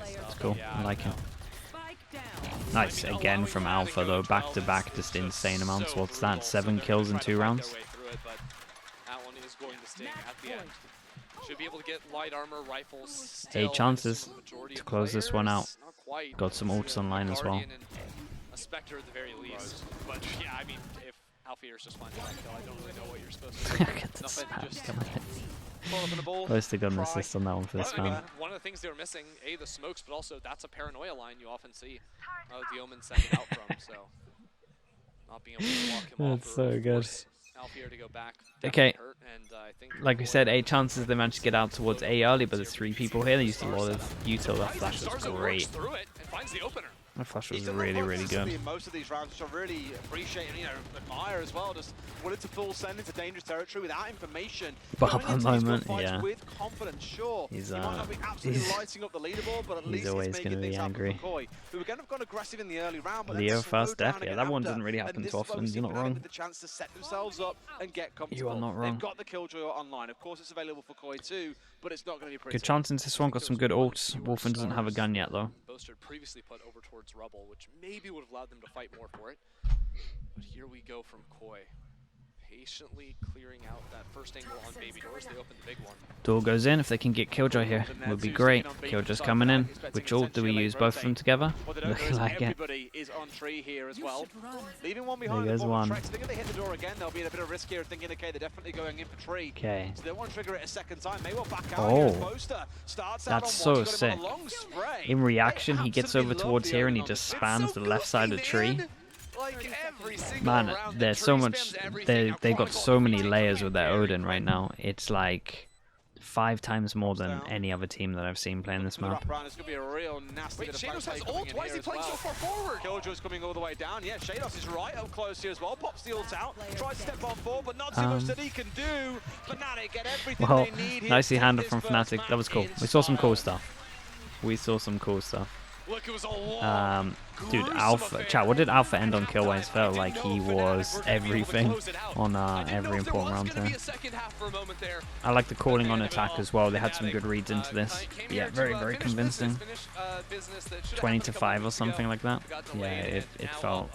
It's cool. I like him. Nice again from Alpha though, back to back, just insane amounts. What's that? 7 kills in 2 rounds. That one is going to sting at the end. Should be able to get light armor rifles. 8 chances to close this one out. Got some ults online as well. A Spectre at the very least. But yeah, I mean, if Alpha is just finding that kill, I don't really know what you're supposed to do. Look at the Nothing, spam just coming in. Close to got an assist on that one for this man. One of the things they were missing, the smokes, but also that's a paranoia line you often see the Omen send it out from, so not being able to walk him off. That's so good. Alpha to go back. Okay, hurt, and, I think like we said, 8 chances they managed to get out towards A early, but there's 3 people here. They used a lot of util. That flash was great. through it and finds the opener. That flash was really, really good. In most of these rounds, which I really appreciate and admire as well. Just wanted to full send into dangerous territory without information. But at the moment, yeah, with confidence, sure. he's he might not be absolutely lighting up the leaderboard, but at least always going to be angry. We were kind of gone aggressive in the early round, but Leo first death, yeah, that one doesn't really happen too often. You're not wrong. The chance to set themselves up and get comfortable. You are not wrong. They've got the Killjoy online. Of course, it's available for Koi too, but it's not going to be pretty. Good chance into this one. Got some good ults. Wolfen doesn't have a gun yet though. Boaster previously put over towards Rubble, which maybe would have allowed them to fight more for it. But here we go from Koi. Patiently clearing out that first angle on baby doors. They open the big one. Door goes in. If they can get Killjoy here, would be great. Killjoy's coming in. Which ult do we use? Both of them together? Looking like it. Everybody is on tree here as well. Leaving one behind. There goes one. I think if they hit the door again, they'll be in a bit of risk here, thinking, okay, they're definitely going in for tree. Okay. So they won't trigger it a second time. May well back out. Oh, that's so sick. In reaction, he gets over towards here and he just spams the left side of the tree. Man, there's so much. They've got so many layers with their Odin right now. It's like 5 times more than any other team that I've seen playing this map. Wait, Shados has ult? Why is he playing so far forward? Killjoy's coming all the way down. Yeah, Shados is right up close here as well. Pops the ult out. Tries to step on forward, but not too much that he can do. Fnatic get everything they need here. Nicely handled from Fnatic. That was cool. We saw some cool stuff. Look, it was a long, dude, Alpha, chat, what did Alpha end on kill-wise? Felt like he was everything on every important round here. I like the calling on attack as well. They had some good reads into this. Yeah, very, very convincing. 20 to 5 or something like that. Yeah, it felt